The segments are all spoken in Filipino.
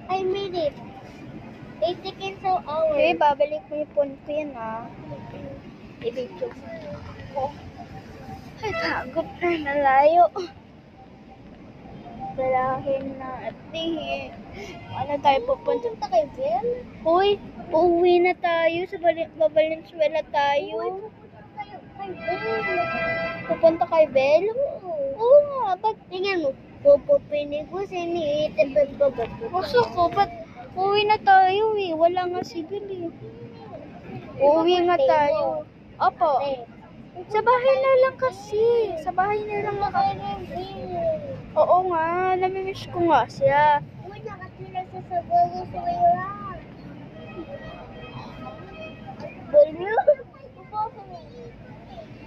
I made it. 8 seconds an hour. Okay, babalik mo yung phone ko yan i-video ko. Ay, pagod na, nalayo. Balahin natin. Ano tayo pupunta? Pupunta kay Bel? Hoy, uuwi na tayo. Sa Valenzuela tayo. Kay Bel. Pupunta kay Bel? Oo nga, ba't? Tingnan mo. Pupupinig ko siniitin bababa. Gusto ko, ba't uuwi na tayo Wala nga si Bel Uuwi nga tayo. Opo. Sa bahay na lang kasi. Sa bahay na lang Oo nga, namimiss ko nga siya. Uy, nakatira sa sabago sa wala. Balo?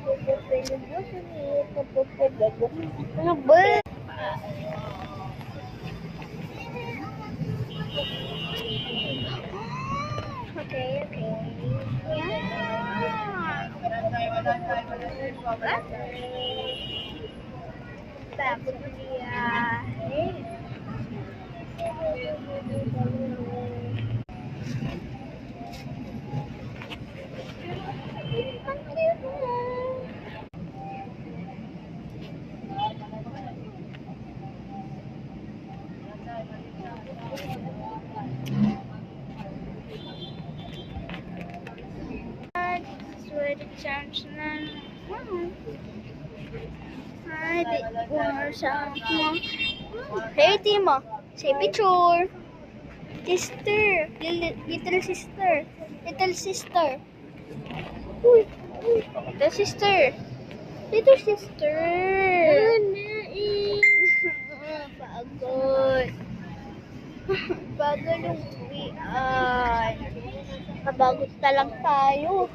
Pupupinig ko siniitin bababa. Ano ba? Okay. Tapos Sweaty chance na. Ay, di ko sa mo. Hey, Timo. Say picture. Sister. Little sister. Little sister. Uy. Little sister. Little sister. Pagod. Pagod yung uwian. Kabagod na lang tayo.